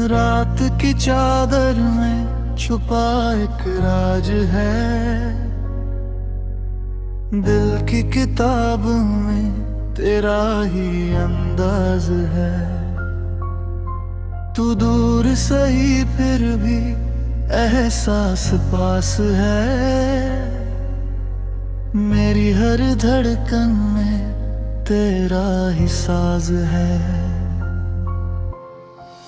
रात की चादर में छुपा एक राज है, दिल की किताब में तेरा ही अंदाज है। तू दूर सही फिर भी एहसास पास है, मेरी हर धड़कन में तेरा ही साज है।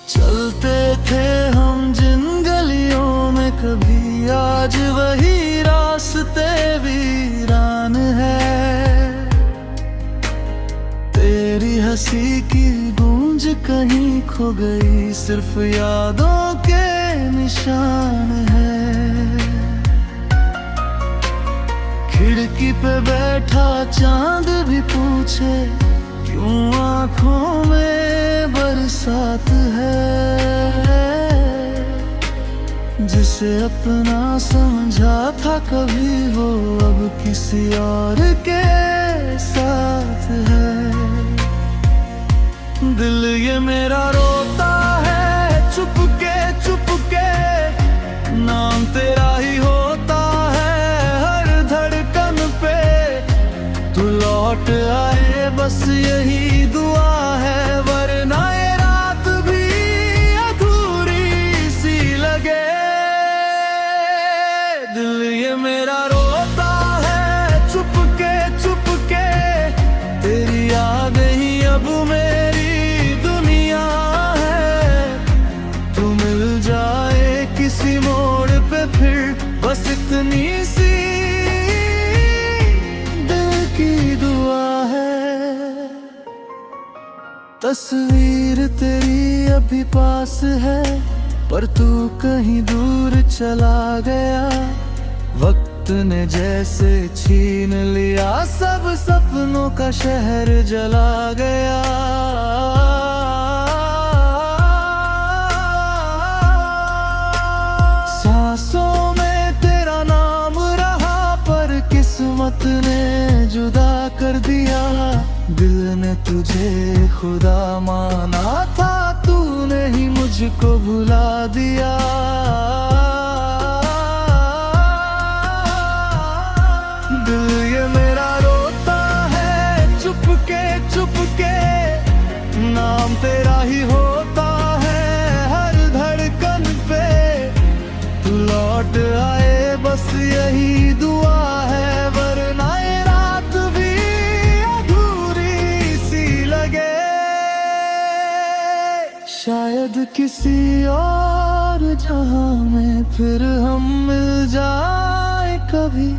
चलते थे हम जिन गलियों में कभी, आज वही रास्ते वीरान है। तेरी हंसी की गूंज कहीं खो गई, सिर्फ यादों के निशान है। खिड़की पे बैठा चांद भी पूछे, क्यों आँखों में बरसात है। जिसे अपना समझा था कभी, वो अब किसी और के साथ है। दिल ये मेरा रोता है चुपके चुपके, नाम तेरा ही होता है हर धड़कन पे। तू लौट आए बस यही दुआ है, वरना ये रात भी अधूरी सी लगे। दिल ये मेरा रोता है चुपके चुपके, तेरी यादें ही अब मेरी दुनिया है। तू मिल जाए किसी मोड़ पे फिर, बस इतनी सी तस्वीर तेरी अभी पास है, पर तू कहीं दूर चला गया। वक्त ने जैसे छीन लिया सब सपनों का शहर जला गया। सांसों में तेरा नाम रहा, पर किस्मत ने जुदा कर दिया। दिल ने तुझे खुदा माना था, तूने ही मुझको भुला दिया। दिल ये मेरा रोता है चुपके चुपके, नाम तेरा ही होता है हर धड़कन पे। तू लौट आए बस यही दुआ है, वरना ये रात भी शायद किसी और जहां में फिर हम मिल जाए कभी।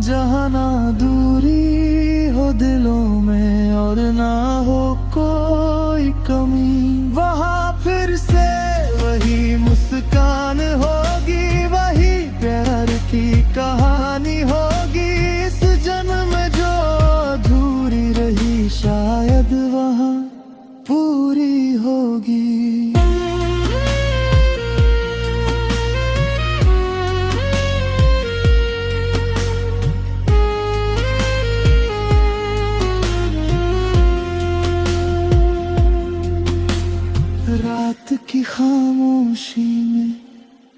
जहां ना दूरी हो दिलों में और ना हो कोई कमी, वहां फिर से वही मुस्कान होगी, वही प्यार की कहानी होगी। इस जन्म में जो अधूरी रही, शायद वहां पूरी होगी। रात की खामोशी में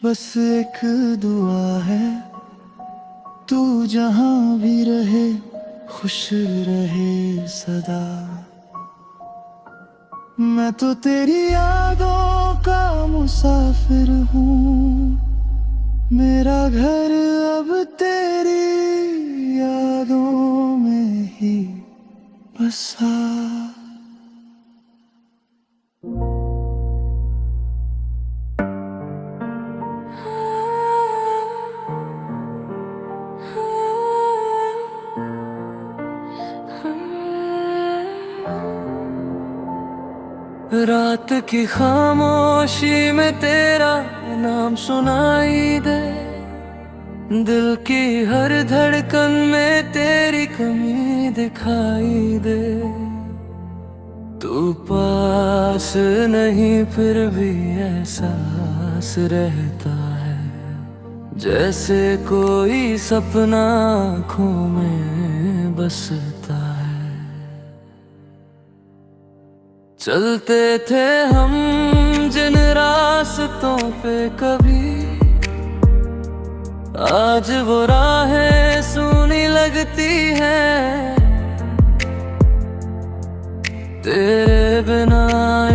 बस एक दुआ है, तू जहां भी रहे खुश रहे सदा। मैं तो तेरी यादों का मुसाफिर हूँ, मेरा घर अब तेरी यादों में ही बसा। रात की खामोशी में तेरा नाम सुनाई दे, दिल की हर धड़कन में तेरी कमी दिखाई दे। तू पास नहीं फिर भी एहसास रहता है, जैसे कोई सपना आँखों में बसता है। चलते थे हम जिन रास्तों पे कभी आज वो राहें सूनी लगती हैं, तेरे बिना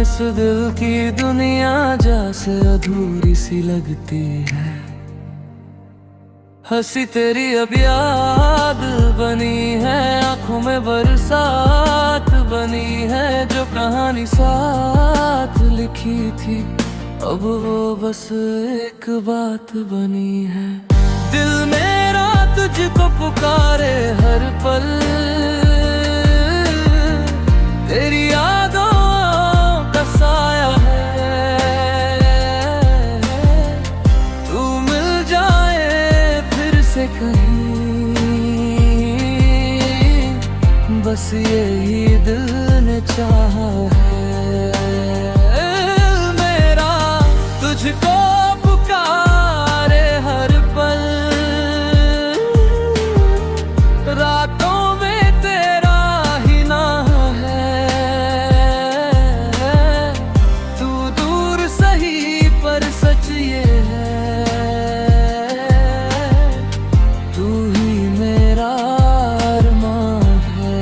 इस दिल की दुनिया जैसे अधूरी सी लगती है। हंसी तेरी अब याद बनी है, आंखों में बरसात बनी है, जो कहानी साथ लिखी थी अब वो बस एक बात बनी है। दिल मेरा तुझको पुकारे हर पल, तेरी यादों का साया है, तू मिल जाए फिर से कहीं, बस यही दिल ने चाहा है। मेरा तुझको पुकारे हर पल, रातों में तेरा ही नाम है, तू दूर सही पर सच ये है, तू ही मेरा अरमान है।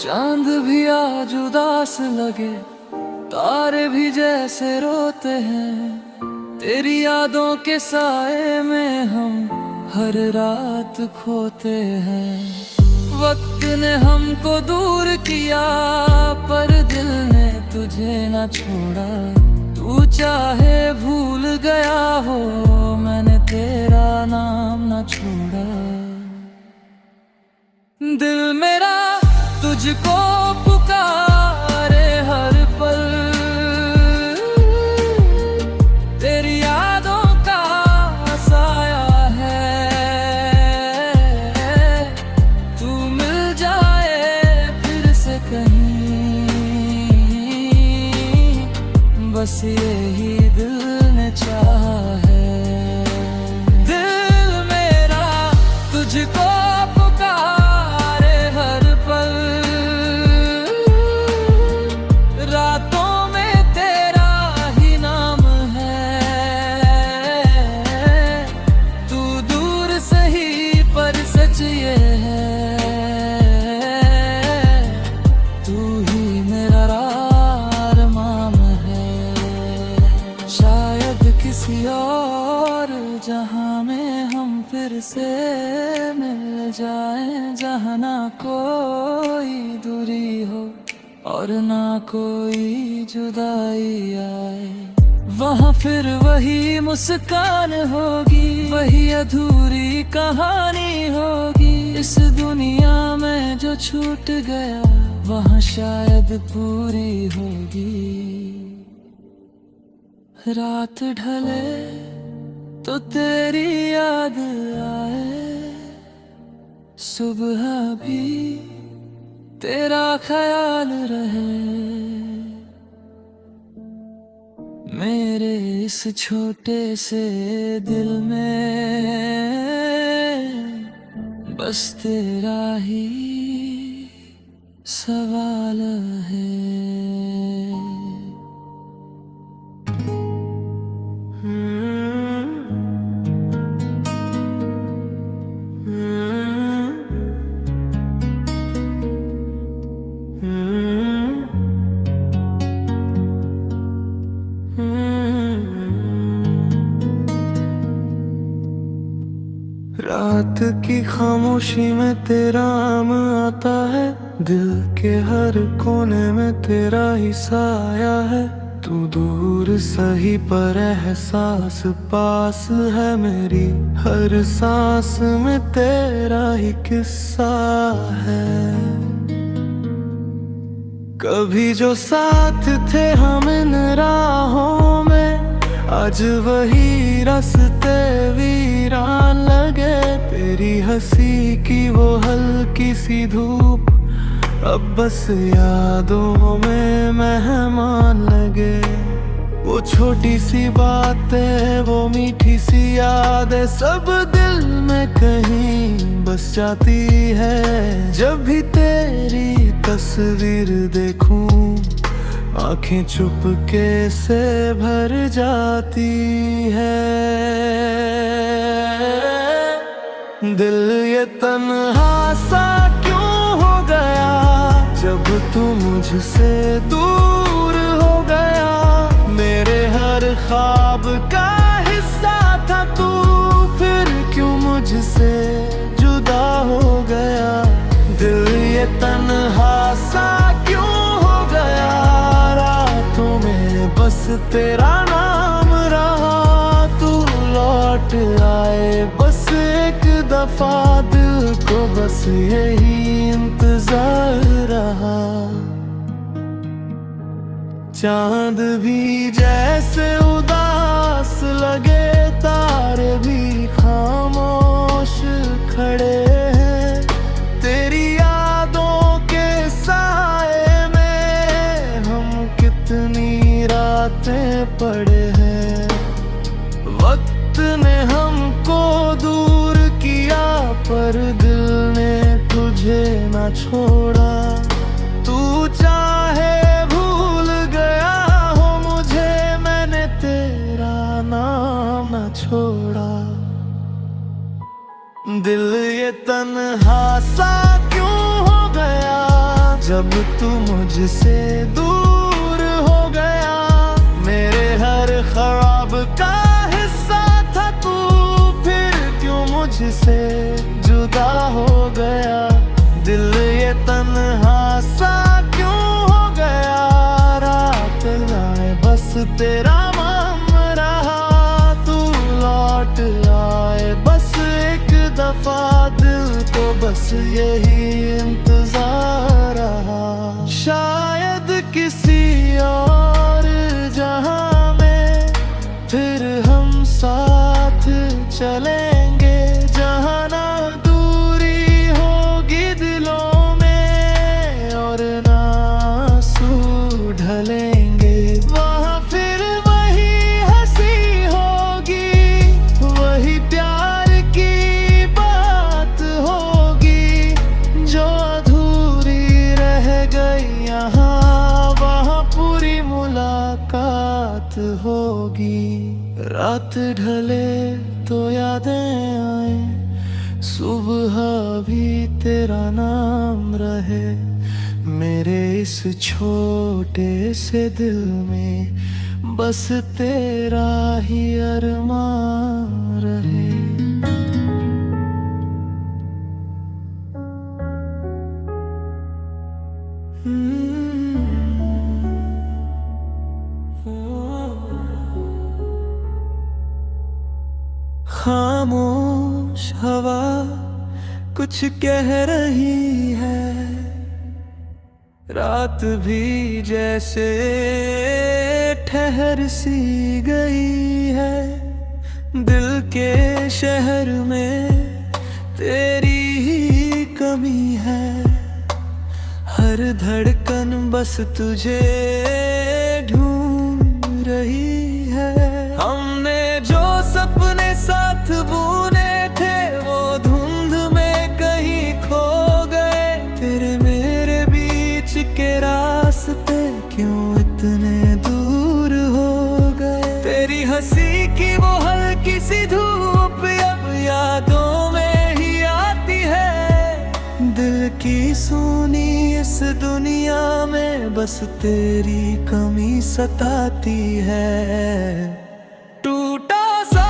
चांद भी आज उदास लगे, तारे भी जैसे रोते हैं, तेरी यादों के साए में हम हर रात खोते हैं। वक्त ने हमको दूर किया पर दिल ने तुझे न छोड़ा, तू चाहे भूल गया हो मैंने तेरा नाम न छोड़ा। दिल मेरा तुझको पुकारे हर पल, तेरी यादों का साया है, तू मिल जाए फिर से कहीं, बस यही दिल ने चाहा है। दिल मेरा तुझको पुकारे हर पल, रातों में तेरा ही नाम है, तू दूर सही पर सच ये है, तू ही मेरा अरमान है। शायद किसी और जहां में हम फिर से मिल जाएं, जहां ना कोई दूरी हो और ना कोई जुदाई आए, वहाँ फिर वही मुस्कान होगी, वही अधूरी कहानी होगी। इस दुनिया में जो छूट गया वहाँ शायद पूरी होगी। रात ढले तो तेरी याद आए, सुबह भी तेरा ख्याल रहे, मेरे इस छोटे से दिल में बस तेरा ही सवाल है। रात की खामोशी में तेरा नाम आता है, दिल के हर कोने में तेरा ही साया है, तू दूर सही पर एहसास पास है, मेरी हर सांस में तेरा ही किस्सा है। कभी जो साथ थे हम इन राहों में, आज वही रास्ते वीरान लगे, तेरी हंसी की वो हल्की सी धूप अब बस यादों में मेहमान लगे। छोटी सी बातें, वो मीठी सी यादें, सब दिल में कहीं बस जाती है। जब भी तेरी तस्वीर देखूं, आंखें चुपके से भर जाती है। दिल ये तन्हा सा क्यों हो गया, जब तू मुझसे दूर हो गया। मेरे हर ख्वाब का हिस्सा था तू, फिर क्यों मुझसे जुदा हो गया। दिल ये तन्हा सा क्यों हो गया, रातों में बस तेरा नाम रहा। तू लौट आए बस एक दफा, दिल को बस यही इंतजार रहा। चांद भी जैसे उदास लगे, तारे भी खामोश खड़े हैं। तेरी यादों के साए में हम कितनी रातें पड़े हैं। वक्त ने हमको दूर किया, पर दिल ने तुझे ना छोड़ा। तू चाहे भूल गया हो मुझे, मैंने तेरा नाम ना छोड़ा। दिल ये तन्हा सा क्यों हो गया, जब तू मुझसे दूर हो गया। मेरे हर ख्वाब का हिस्सा था तू, फिर क्यों मुझसे जुदा हो गया। दिल ये तन्हा सा क्यों हो गया, रात आए बस तेरा नाम रहा। तू लौट आए बस एक दफा, दिल को बस यही इंतजार रहा। शायद किसी और जहां में फिर हम साथ चलेंगे, जहां ना दूरी होगी दिलों में और ना आंसू ढलेंगे। वहां फिर वही हंसी होगी, वही प्यार की बात होगी, जो अधूरी रह गई यहाँ, वहां पूरी मुलाकात होगी। रात ढले तो यादें आए, सुबह भी तेरा नाम रहे। मेरे इस छोटे से दिल में बस तेरा ही अरमान रहे। खामोश हवा कुछ कह रही है, रात भी जैसे ठहर सी गई है। दिल के शहर में तेरी ही कमी है, हर धड़कन बस तुझे ढूंढ रही है। हमने जो सपने साथ बुने थे, वो धुंध में कहीं खो गए। तेरे मेरे बीच के रास्ते क्यों इतने दूर हो गए। तेरी हंसी की वो हल्की सी धूप अब यादों में ही आती है। दिल की सुनी इस दुनिया में बस तेरी कमी सताती है। टूटा सा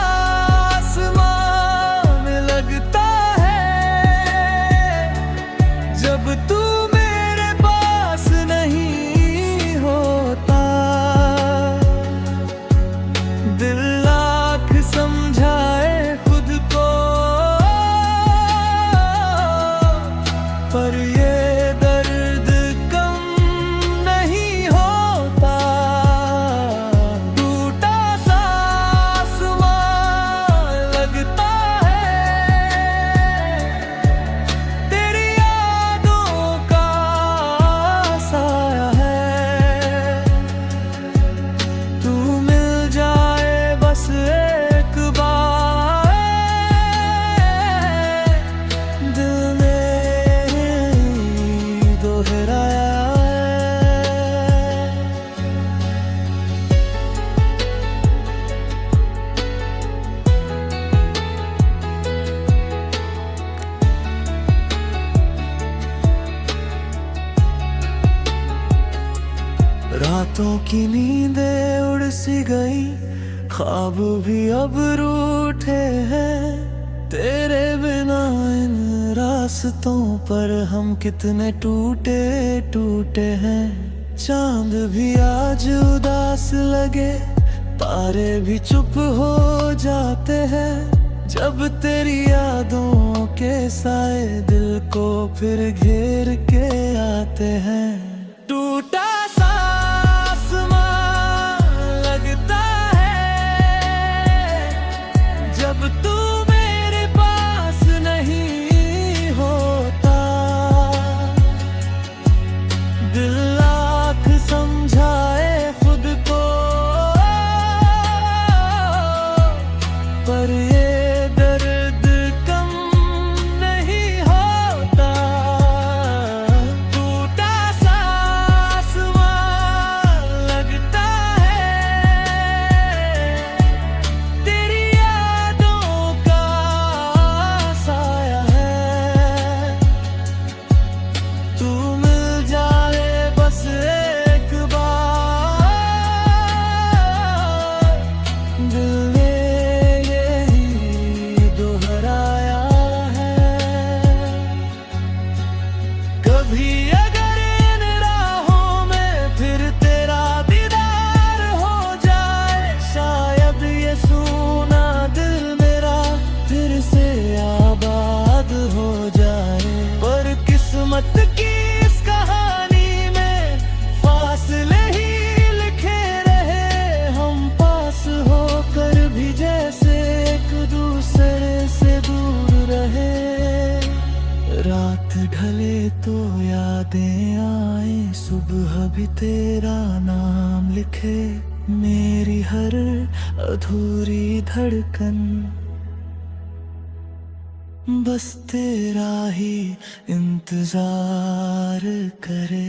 आसमान लगता है, जब तू मेरे पास नहीं होता। दिल लाख समझाए खुद को, पर ये दर्द कम नहीं होता। टूटा रातों की नींदें उड़ सी गई, ख्वाब भी अब रूठे हैं। तेरे बिना इन रास्तों पर हम कितने टूटे टूटे हैं। चांद भी आज उदास लगे, तारे भी चुप हो जाते हैं। जब तेरी यादों के साए दिल को फिर घेर के आते हैं। टूटा सा आसमां लगता है जब तू मेरे पास नहीं होता। दिल लाख समझाए खुद को, पर ये दर्द कम नहीं होता। टूटा सा आसमां लगता है तेरी यादों का साया है। तू मिल जाए बस एक बार, दिल ने यही दोहराया है। कभी अगर इन राहों में फिर तेरा दीदार हो जाए, शायद ये सूना दिल मेरा फिर से आबाद हो जाए। पर किस्मत की इस कहानी में फासले ही लिखे रहे। हम पास होकर भी जैसे एक दूसरे से दूर रहे। रात ढले तो यादें आए, सुबह भी तेरा नाम लिखे। मेरी हर अधूरी धड़कन बस तेरा ही इंतजार करे।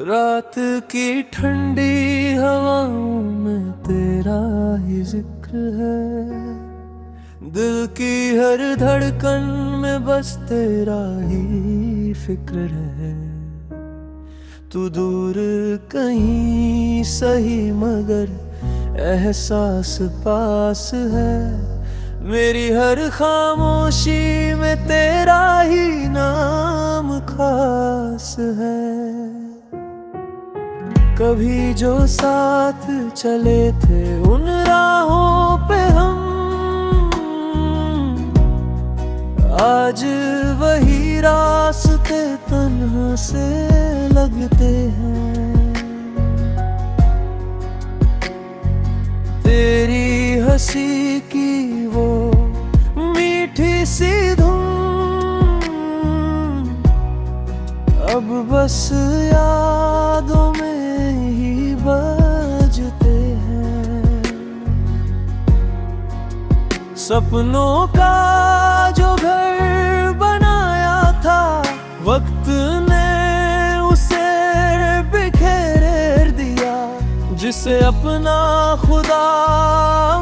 रात की ठंडी हवाओं में तेरा ही जिक्र है। दिल की हर धड़कन में बस तेरा ही फिक्र है। तू दूर कहीं सही मगर एहसास पास है। मेरी हर खामोशी में तेरा ही नाम खास है। कभी जो साथ चले थे उन राहों पे हम, आज वही रास्ते तन्हा से लगते हैं। तेरी हंसी की वो मीठी सी धुन अब बस यादों में ही बजते हैं। सपनों का जो घर बनाया था, वक्त ने उसे बिखेर दिया। जिसे अपना खुदा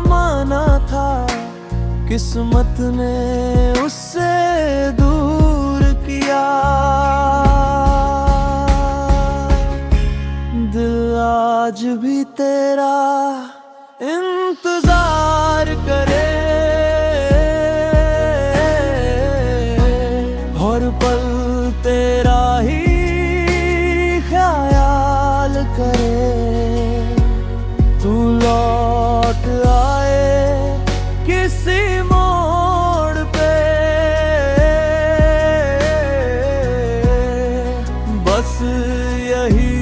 माना था, किस्मत ने उससे दूर किया। दिल आज भी तेरा इंतजार करे और पल तेरा ही ख्याल करे। तू लौट आए किसी मोड़ पे, बस यही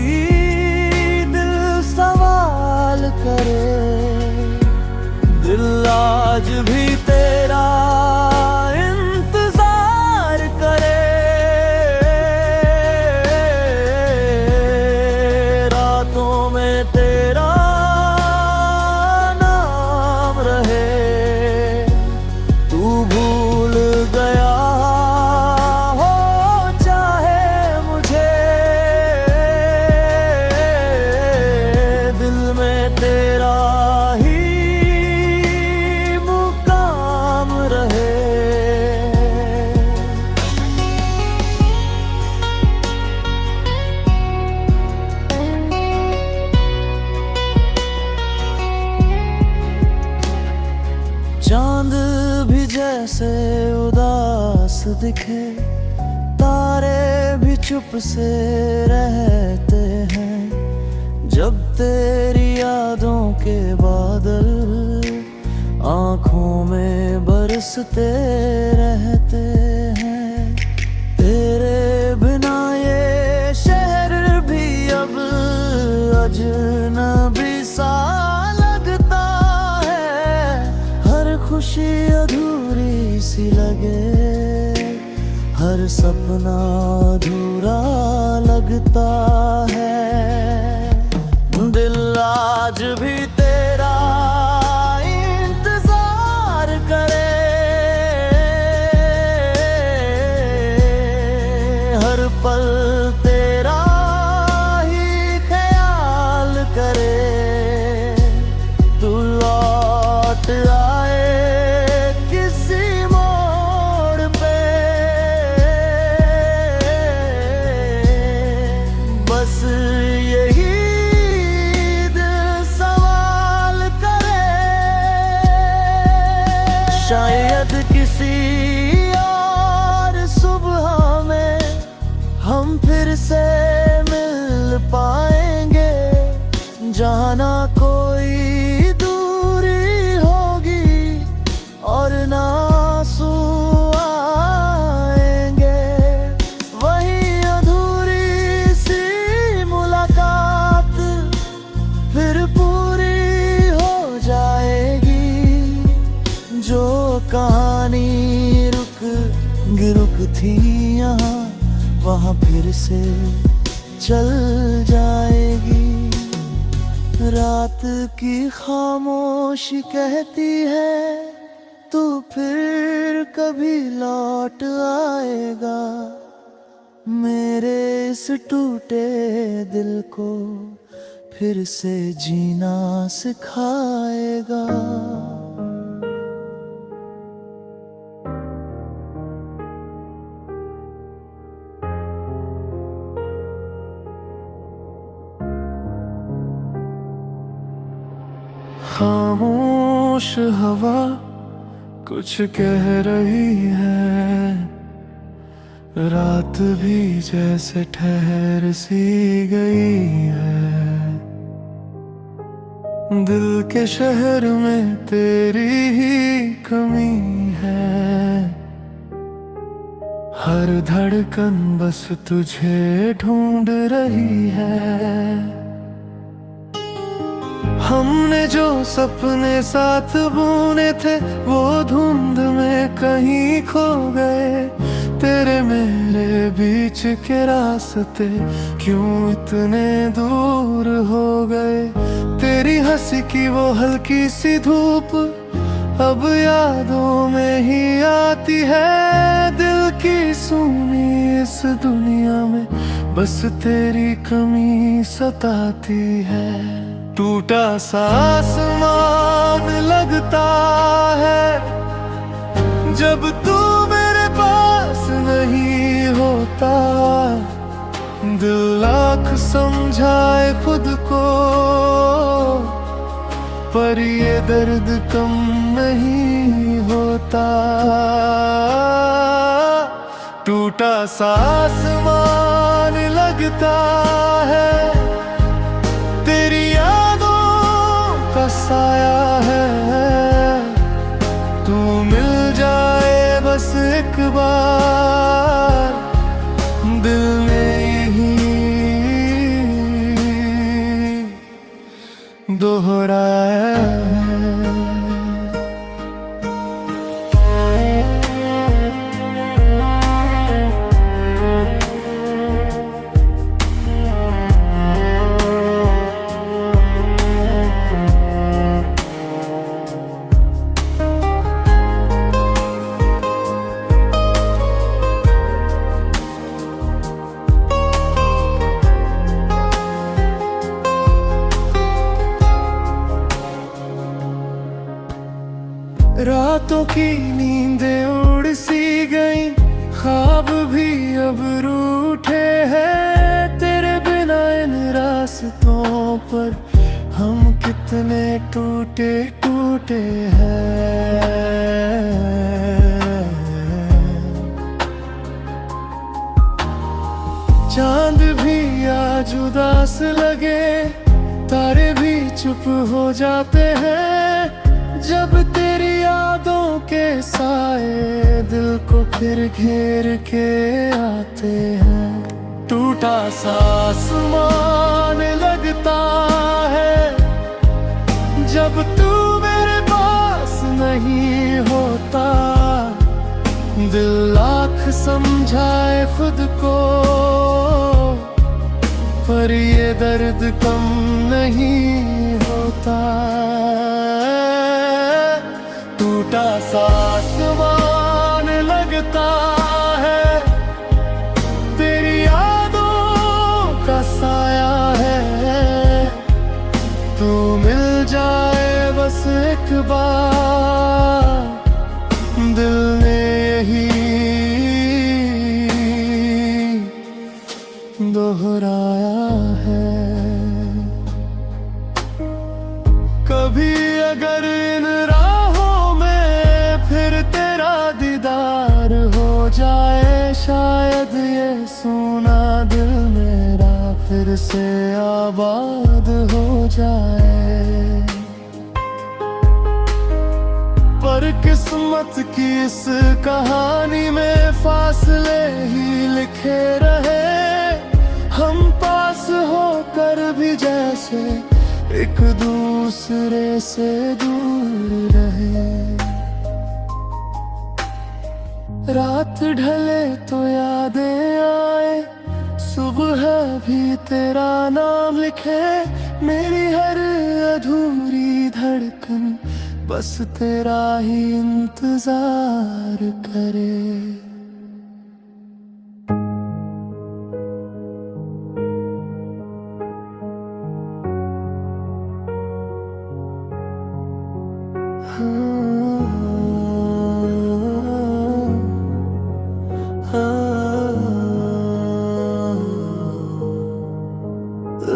आज भी तेरा इंतजार करे, रातों में तेरा नाम रहे। तू भूल गया हो चाहे मुझे, दिल में तेरा ही मुकाम रहे। चांद भी जैसे उदास दिखे, तारे भी चुप से रहते हैं, जब तेरी यादों के बादल आँखों में बरसते रहते हैं। तेरे बिना ये शहर भी अब अजनबी सा लगता है, हर खुशी अधूरी सी लगे, हर सपना अधूरा लगता है। दिल आज भी तेरा इंतजार करे, हर पल तेरा ही ख्याल करे। तू लौट आए किसी मोड़ पे, बस यही शायद किसी और सुबह में हम फिर से मिल पाएंगे, जहाँ ना कोई दूरी होगी और ना आंसू आएंगे। वही अधूरी सी मुलाकात फिर पूरी हो जाएगी, जो कहानी रुक थी यहाँ वहाँ फिर से चल जाएगी। रात की खामोशी कहती है तू फिर कभी लौट आएगा, मेरे इस टूटे दिल को फिर से जीना सिखाएगा। खामोश हवा कुछ कह रही है, रात भी जैसे ठहर सी गई है। दिल के शहर में तेरी ही कमी है, हर धड़कन बस तुझे ढूंढ रही है। हमने जो सपने साथ बुने थे वो धुंध में कहीं खो गए, तेरे मेरे बीच के रास्ते क्यों इतने दूर हो गए। तेरी हंसी की वो हल्की सी धूप अब यादों में ही आती है, दिल की सूनी इस दुनिया में बस तेरी कमी सताती है। टूटा सा आसमान लगता है जब तू मेरे पास नहीं होता, दिल लाख समझाए खुद को पर ये दर्द कम नहीं होता। टूटा सा आसमान लगता है तेरी यादों का साया है, तू मिल जाए बस एक बार दिल ने यही दोहराया है। की नींदें उड़ सी गई, ख्वाब भी अब रूठे हैं तेरे बिना इन रास्तों पर हम कितने टूटे टूटे हैं। चांद भी आज उदास लगे, तारे भी चुप हो जाते हैं जब तेरी यादों के साए दिल को फिर घेर के आते हैं। टूटा सा आसमान लगता है जब तू मेरे पास नहीं होता, दिल लाख समझाए खुद को पर ये दर्द कम नहीं होता। टूटा सा आसमान लगता है तेरी यादों का साया है, तू मिल जाए बस एक बार दिल ने यही दोहराया है। कभी अगर इन राहों में फिर तेरा दीदार हो जाए, शायद ये सूना दिल मेरा फिर से आबाद हो जाए। पर किस्मत की इस कहानी में फासले ही लिखे रहे, हम पास होकर भी जैसे एक दूसरे से दूर रहे। रात ढले तो यादें आए, सुबह भी तेरा नाम लिखे, मेरी हर अधूरी धड़कन बस तेरा ही इंतजार करे।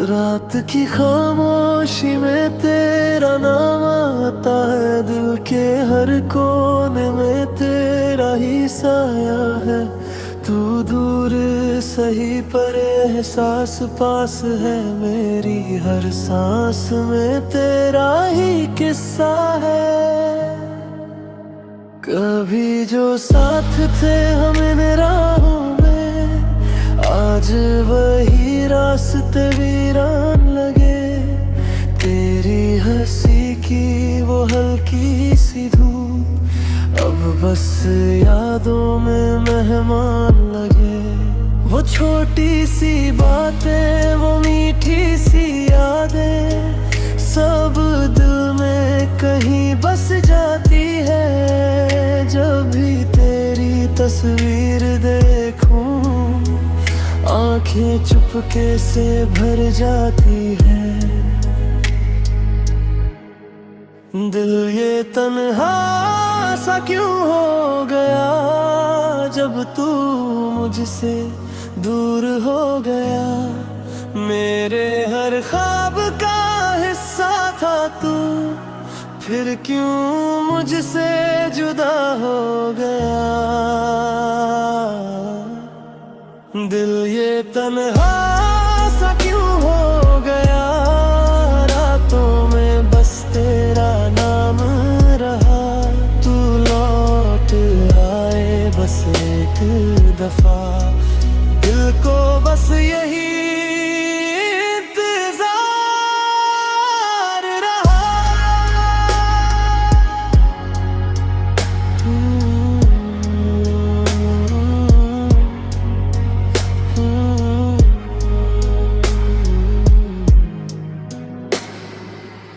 रात की खामोशी में तेरा नाम आता है, दिल के हर कोने में तेरा ही साया है। तू दूर सही पर एहसास पास है, मेरी हर सांस में तेरा ही किस्सा है। कभी जो साथ थे हम इन राहों में, आज वही रास्ते वीरान लगे। तेरी हंसी की वो हल्की सी धूप अब बस यादों में मेहमान लगे। वो छोटी सी बातें, वो मीठी सी यादें, सब दिल में कहीं बस जाती है। जब भी तेरी तस्वीर देखूं, आंखें चुपके से भर जाती है। दिल ये तन्हा सा क्यों हो गया जब तू मुझसे दूर हो गया। मेरे हर ख्वाब का हिस्सा था तू, फिर क्यों मुझसे जुदा हो गया। दिल ये तन्हा सा क्यों हो गया, रातों में बस तेरा नाम रहा। तू लौट आए बस एक दफा, दिल को बस यही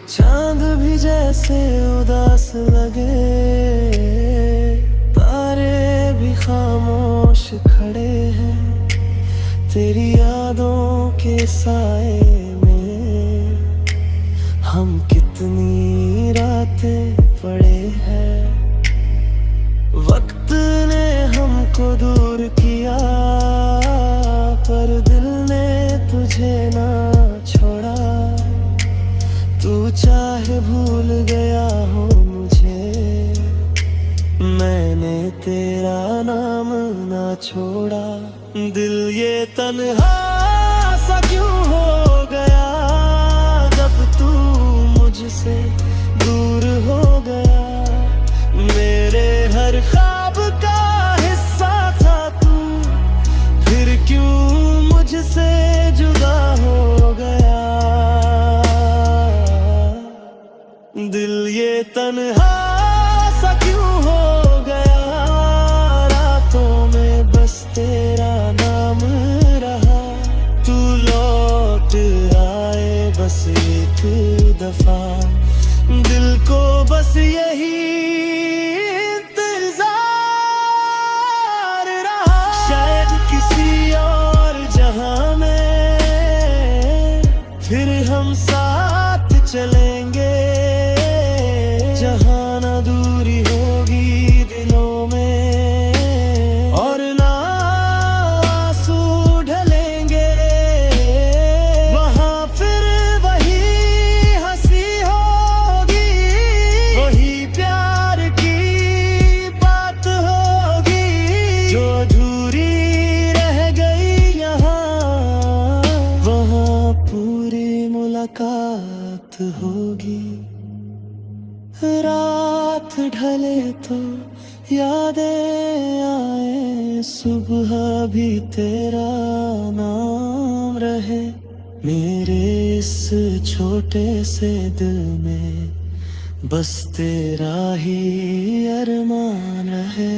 चांद भी जैसे उदास लगे, तारे भी खामोश खड़े हैं तेरी यादों के साए में। हम कितनी रातें पड़े हैं को दूर किया, पर दिल ने तुझे ना छोड़ा। तू चाहे भूल गया हो मुझे, मैंने तेरा नाम ना छोड़ा। दिल ये तन्हा सा क्यों हो गया, जब तू मुझसे दूर हो गया। मेरे हर ख्वाब का हिस्सा था तू, फिर क्यों मुझसे जुदा हो गया। दिल ये तन्हा सा क्यों हो गया, रातों में बस तेरा नाम रहा। तू लौट आए बस एक दफा, दिल को बस यही इंतजार रहा। शायद किसी और जहां में फिर हम साथ चलेंगे, जहां ना दूरी होगी दिलों में और ना आंसू ढलेंगे। वहां फिर वही हंसी होगी, वही प्यार की बात होगी, जो अधूरी रह गई यहाँ। वहां पूरी मुलाकात होगी। रात ढले तो यादें आए, सुबह भी तेरा नाम रहे। मेरे इस छोटे से दिल में बस तेरा ही अरमान है।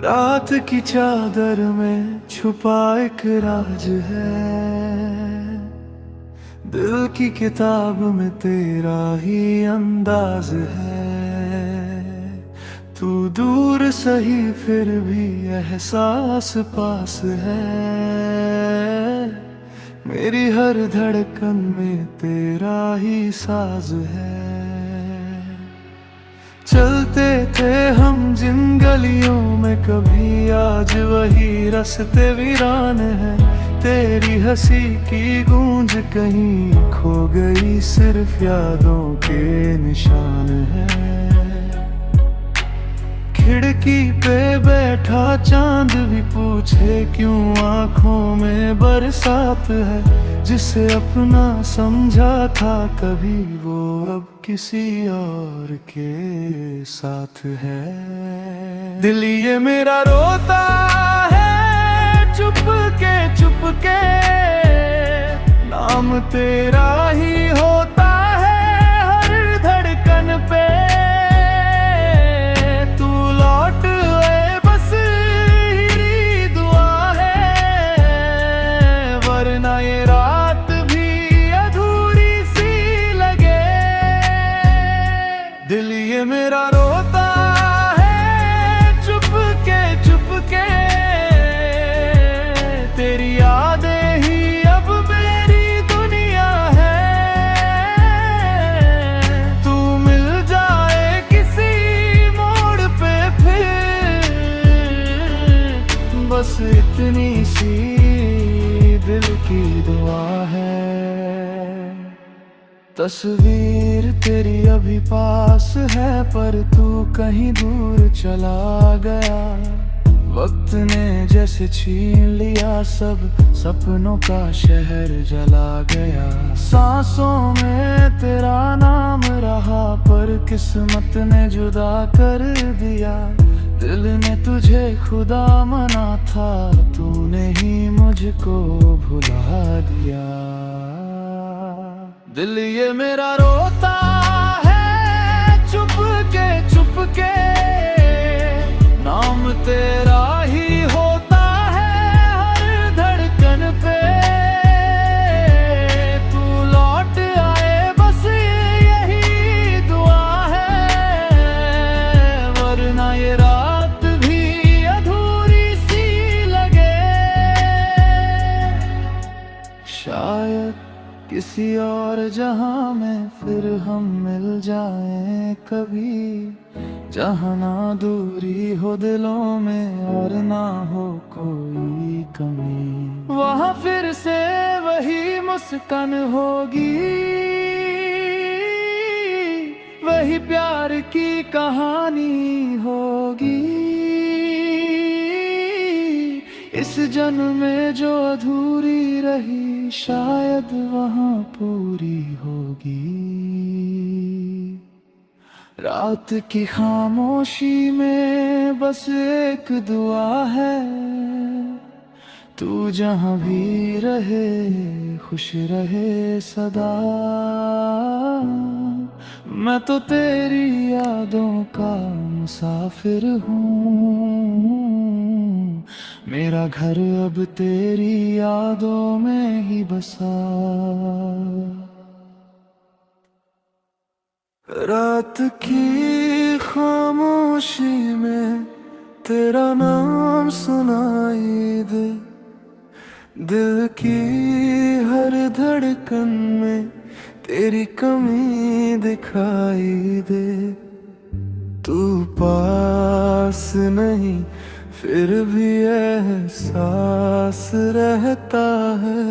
रात की चादर में छुपा एक राज है, दिल की किताब में तेरा ही अंदाज है। तू दूर सही फिर भी एहसास पास है, मेरी हर धड़कन में तेरा ही साज है। चलते थे हम जिन गलियों में कभी, आज वही रास्ते वीरान है। तेरी हंसी की गूंज कहीं खो गई, सिर्फ यादों के निशान है। खिड़की पे बैठा चांद भी पूछे क्यों आंखों में बरसात है। जिसे अपना समझा था कभी, वो अब किसी और के साथ है। दिल ये मेरा रोता है चुप के, नाम तेरा ही होता है हर धड़कन पे। तू लौट आए बस यही दुआ है, वरना ये रात भी अधूरी सी लगे। दिल ये मेरा रोता है चुप के, तेरी यादें ही अब मेरी दुनिया है। तू मिल जाए किसी मोड़ पे फिर, बस इतनी सी दिल की दुआ है। तस्वीर तेरी अभी पास है, पर तू कहीं दूर चला गया। वक्त ने जैसे छीन लिया सब, सपनों का शहर जला गया। सांसों में तेरा नाम रहा, पर किस्मत ने जुदा कर दिया। दिल ने तुझे खुदा मना था, तूने ही मुझको भुला दिया। दिल ये मेरा रोता है चुप के, नाम तेरा ही होता है हर धड़कन पे। तू लौट आए बस यही दुआ है, वरना ये रात शायद किसी और जहां में फिर हम मिल जाएं कभी, जहां ना दूरी हो दिलों में और ना हो कोई कमी। वहां फिर से वही मुस्कान होगी, वही प्यार की कहानी होगी। इस जन्म में जो अधूरी रही शायद वहां पूरी होगी। रात की खामोशी में बस एक दुआ है, तू जहां भी रहे खुश रहे सदा। मैं तो तेरी यादों का मुसाफिर हूँ, मेरा घर अब तेरी यादों में ही बसा। रात की खामोशी में तेरा नाम सुनाई दे, दिल की हर धड़कन में तेरी कमी दिखाई दे। तू पास नहीं फिर भी एहसास रहता है,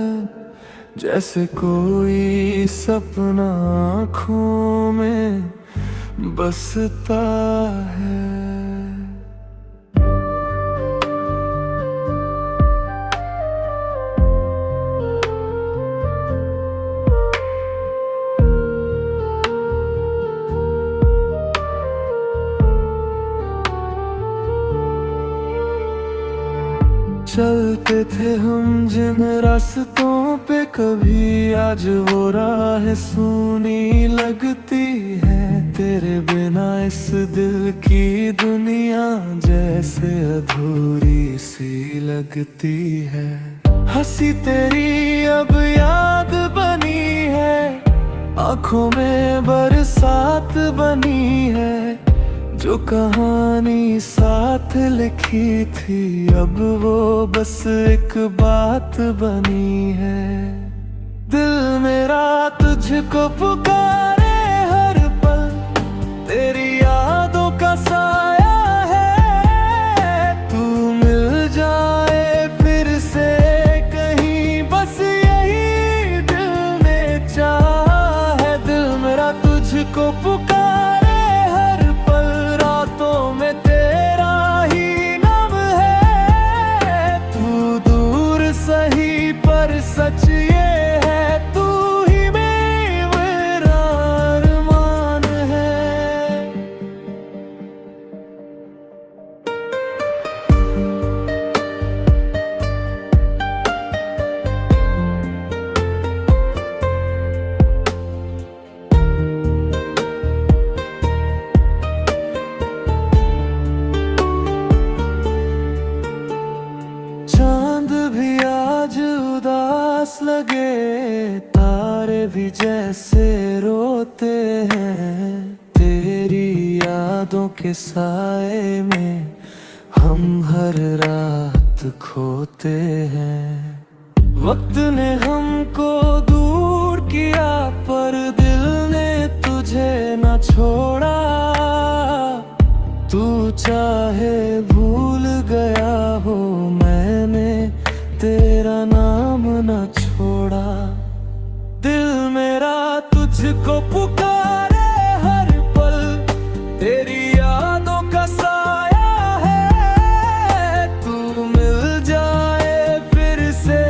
जैसे कोई सपना आँखों में बसता है। चलते थे हम जिन रास्तों पे कभी, आज वो राह सूनी लगती है। तेरे बिना इस दिल की दुनिया जैसे अधूरी सी लगती है। हंसी तेरी अब याद बनी है, आंखों में बरसात बनी है। जो कहानी साथ लिखी थी अब वो बस एक बात बनी है। दिल मेरा तुझको पुकारे हर पल, तेरी यादों का साया है। तू मिल जाए फिर से कहीं, बस यही दिल ने चाहा है। दिल मेरा तुझको पुकारे सच ये है, तू ही मेरा अरमान है। चांद भी आज उदास लगे, तारे भी जैसे रोते हैं। तेरी यादों के साए में हम हर रात खोते हैं। वक्त ने हमको दूर किया पर दिल ने तुझे न छोड़ा। तू चाहे भूल गया हो, मैंने तेरा नाम न छोड़ा। दिल मेरा तुझको पुकारे हर पल, तेरी यादों का साया है। तू मिल जाए फिर से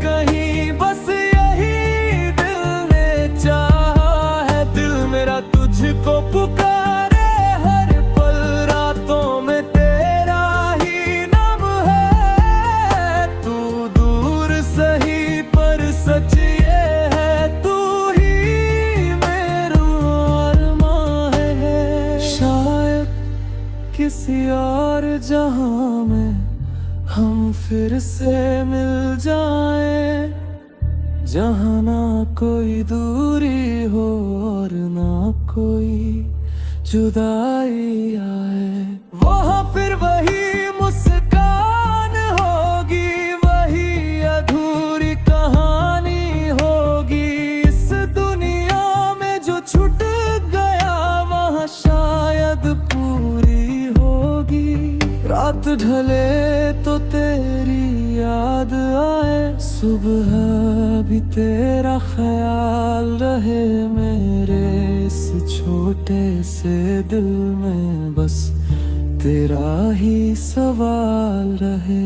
कहीं, बस यही दिल ने चाहा है। दिल मेरा तुझको पुकारे हर पल, रातों में तेरा ही नाम है। तू दूर सही पर सच ये है, तू ही मेरा अरमान है। शायद किसी और जहां में हम फिर से मिल जाएं, जहां ना कोई दूरी हो और ना कोई जुदाई आए। वहां फिर वही मुस्कान होगी, वही अधूरी कहानी रात ढले तो तेरी याद आए, सुबह भी तेरा ख्याल रहे। मेरे इस छोटे से दिल में बस तेरा ही सवाल रहे।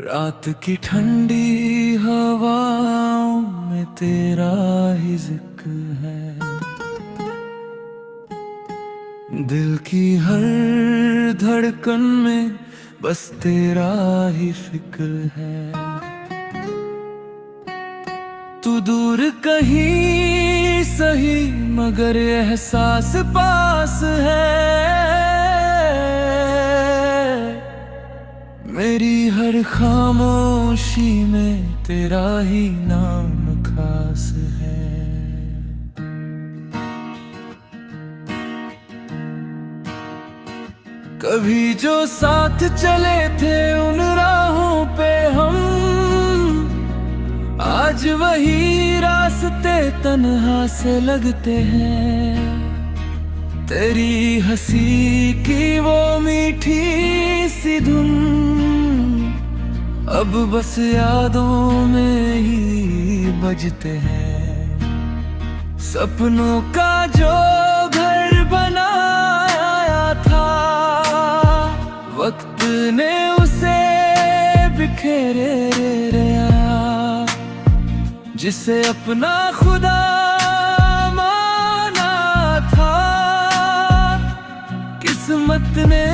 रात की ठंडी हवाओं में तेरा ही जिक्र है, दिल की हर धड़कन में बस तेरा ही फिक्र है। तू दूर कहीं सही मगर एहसास पास है। मेरी हर खामोशी में तेरा ही नाम खास है। कभी जो साथ चले थे उन राहों पे हम, आज वही रास्ते तन्हा से लगते हैं। तेरी हंसी की वो मीठी सी धुन अब बस यादों में ही बजते हैं। सपनों का जो घर बनाया था, वक्त ने उसे बिखेरे रहा। जिसे अपना खुदा माना था, किस्मत ने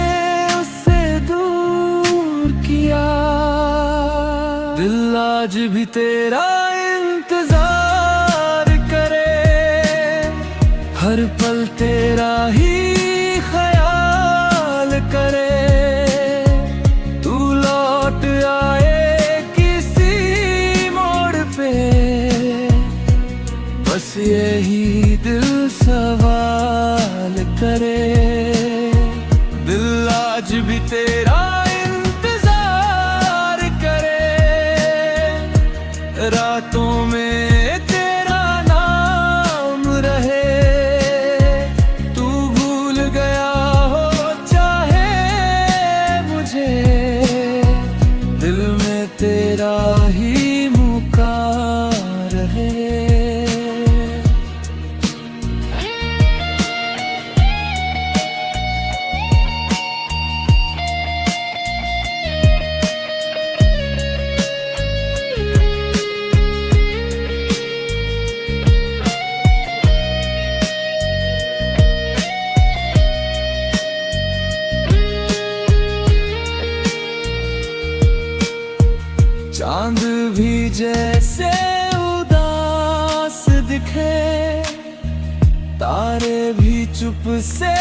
उससे दूर किया। दिल आज भी तेरा इंतजार करे, हर पल तेरा ही ख्याल करे। तू लौट आए किसी मोड़ पे, बस यही दिल सवाल करे। दिल आज भी तेरा इंतजार करे, रातों में तेरा नाम रहे। तू भूल गया हो चाहे मुझे, दिल में तेरा ही मुकार है। चांद भी जैसे उदास दिखे, तारे भी चुप से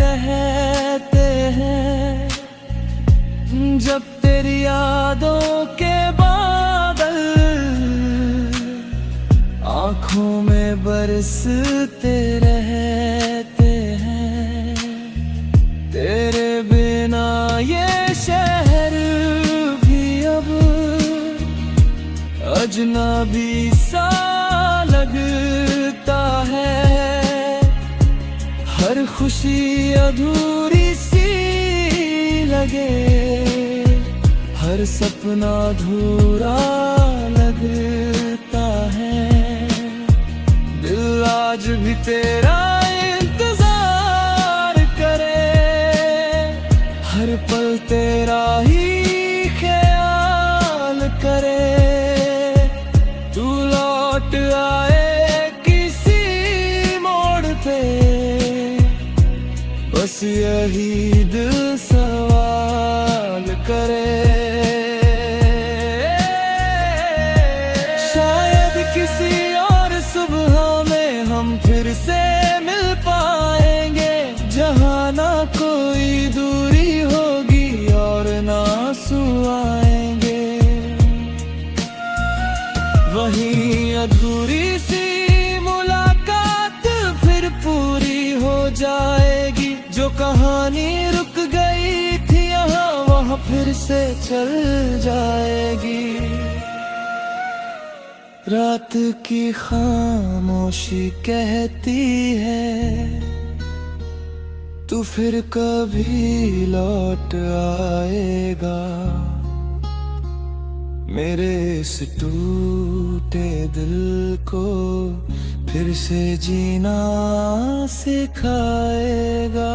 रहते हैं। जब तेरी यादों के बादल आँखों में बरसते रहते हैं। तेरे बिना ये शहर अजनबी सा लगता है। हर खुशी अधूरी सी लगे, हर सपना अधूरा लगता है। दिल आज भी तेरा इंतजार करे, हर पल तेरा ही ख्याल करे। आए किसी मोड़ पे, बस यही दिल सवाल करे। शायद किसी और सुबह में हम फिर से मिल पाएंगे, जहाँ ना कोई दूरी होगी और ना आंसू आएंगे। वही अधूरी सी मुलाकात फिर पूरी हो जाएगी। जो कहानी रुक गई थी यहाँ, वहाँ फिर से चल जाएगी। रात की खामोशी कहती है तू फिर कभी लौट आएगा। मेरे इस टूटे दिल को फिर से जीना सिखाएगा।